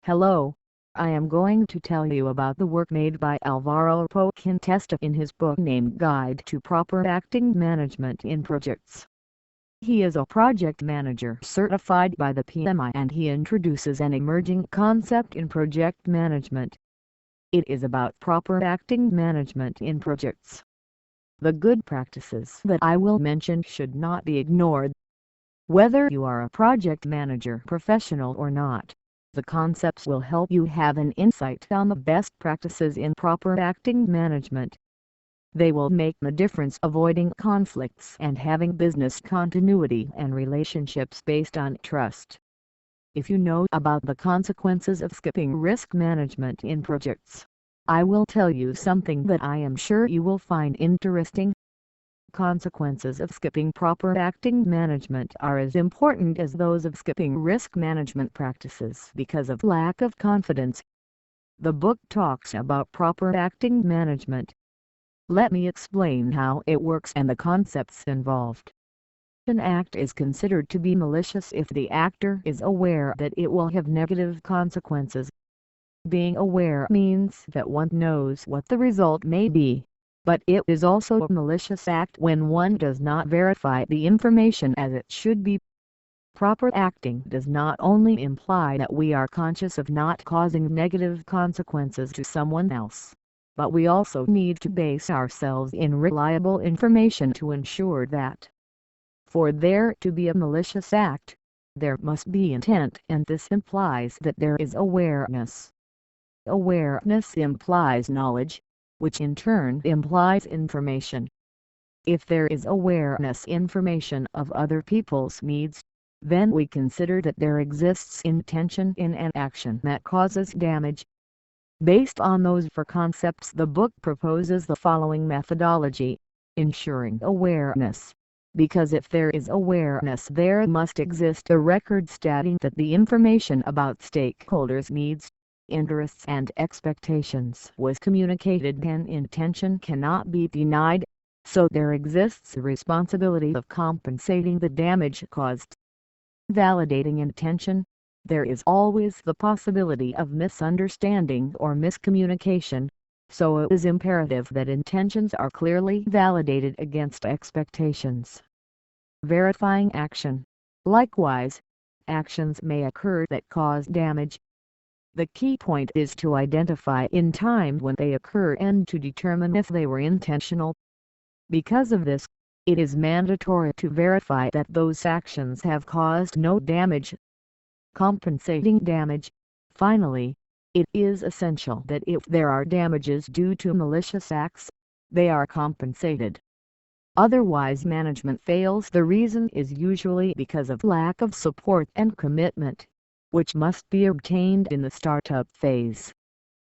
Hello, I am going to tell you about the work made by Alvaro Poquintesta in his book named Guide to Proper Acting Management in Projects. He is a project manager certified by the PMI and he introduces an emerging concept in project management. It is about proper acting management in projects. The good practices that I will mention should not be ignored. Whether you are a project manager professional or not, the concepts will help you have an insight on the best practices in proper acting management. They will make the difference avoiding conflicts and having business continuity and relationships based on trust. If you know about the consequences of skipping risk management in projects, I will tell you something that I am sure you will find interesting. Consequences of skipping proper acting management are as important as those of skipping risk management practices because of lack of confidence. The book talks about proper acting management. Let me explain how it works and the concepts involved. An act is considered to be malicious if the actor is aware that it will have negative consequences. Being aware means that one knows what the result may be. But it is also a malicious act when one does not verify the information as it should be. Proper acting does not only imply that we are conscious of not causing negative consequences to someone else, but we also need to base ourselves in reliable information to ensure that. For there to be a malicious act, there must be intent, and this implies that there is awareness. Awareness implies knowledge, which in turn implies information. If there is awareness information of other people's needs, then we consider that there exists intention in an action that causes damage. Based on those four concepts, the book proposes the following methodology: ensuring awareness. Because if there is awareness, there must exist a record stating that the information about stakeholders' needs, interests and expectations was communicated, and intention cannot be denied, so there exists the responsibility of compensating the damage caused. Validating intention. There is always the possibility of misunderstanding or miscommunication, so it is imperative that intentions are clearly validated against expectations. Verifying action. Likewise, actions may occur that cause damage. The key point is to identify in time when they occur and to determine if they were intentional. Because of this, it is mandatory to verify that those actions have caused no damage. Compensating damage. Finally, it is essential that if there are damages due to malicious acts, they are compensated. Otherwise management fails. The reason is usually because of lack of support and commitment, which must be obtained in the startup phase.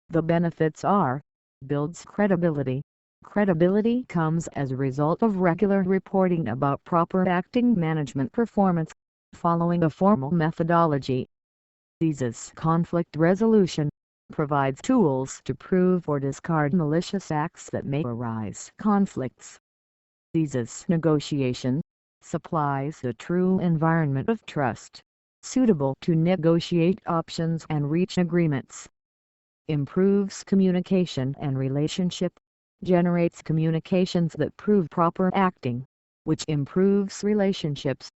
The benefits are: builds credibility. Credibility comes as a result of regular reporting about proper acting management performance, following a formal methodology. Eases conflict resolution. Provides tools to prove or discard malicious acts that may arise conflicts. Eases negotiation. Supplies a true environment of trust, suitable to negotiate options and reach agreements. Improves communication and relationship. Generates communications that prove proper acting, which improves relationships.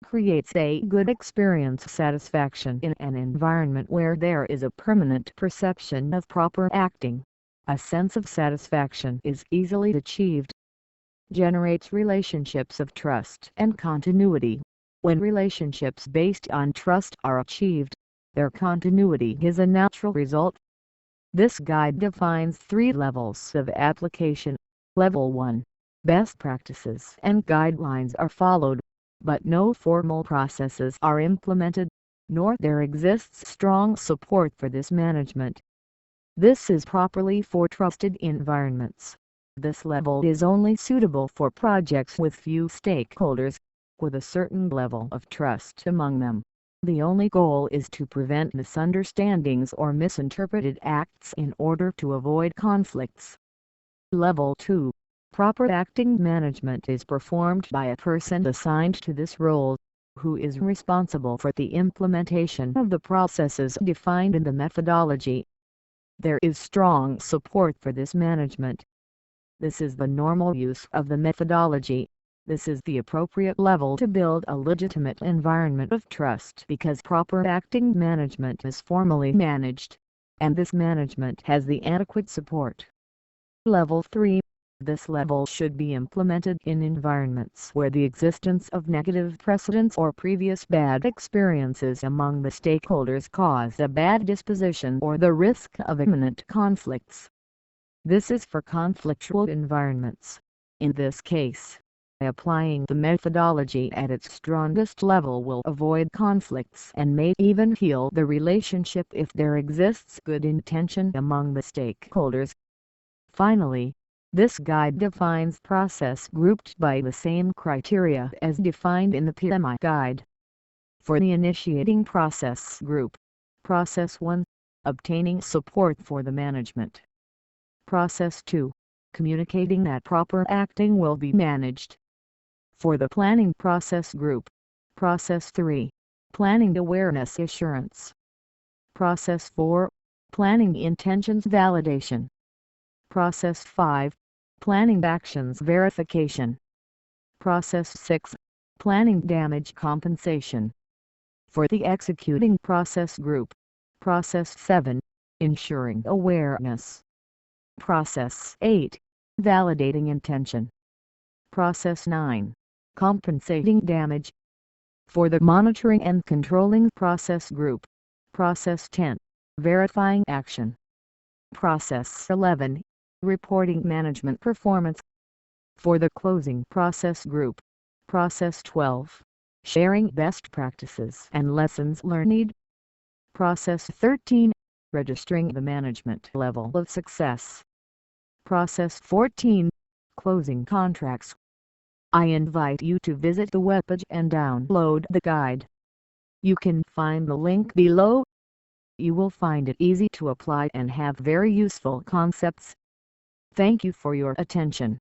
Creates a good experience satisfaction in an environment where there is a permanent perception of proper acting. A sense of satisfaction is easily achieved. Generates relationships of trust and continuity. When relationships based on trust are achieved, their continuity is a natural result. This guide defines 3 levels of application. Level 1. Best practices and guidelines are followed, but no formal processes are implemented, nor there exists strong support for this management. This is properly for trusted environments. This level is only suitable for projects with few stakeholders, with a certain level of trust among them. The only goal is to prevent misunderstandings or misinterpreted acts in order to avoid conflicts. Level 2. Proper acting management is performed by a person assigned to this role. who is responsible for the implementation of the processes defined in the methodology. There is strong support for this management. This is the normal use of the methodology. This is the appropriate level to build a legitimate environment of trust because proper acting management is formally managed, and this management has the adequate support. Level 3. This level should be implemented in environments where the existence of negative precedents or previous bad experiences among the stakeholders cause a bad disposition or the risk of imminent conflicts. This is for conflictual environments. In this case, applying the methodology at its strongest level will avoid conflicts and may even heal the relationship if there exists good intention among the stakeholders. Finally, this guide defines process grouped by the same criteria as defined in the PMI guide. For the initiating process group, Process 1, obtaining support for the management. Process 2, communicating that proper acting will be managed. For the planning process group, Process 3, planning awareness assurance. Process 4, planning intentions validation. Process 5, planning actions verification. Process 6, planning damage compensation. For the executing process group, Process 7, ensuring awareness. Process 8, validating intention. Process 9, compensating damage. For the monitoring and controlling process group, Process 10, verifying action. Process 11, reporting management performance. For the closing process group, Process 12, sharing best practices and lessons learned. Process 13, registering the management level of success. Process 14, closing contracts. I invite you to visit the webpage and download the guide. You can find the link below. You will find it easy to apply and have very useful concepts. Thank you for your attention.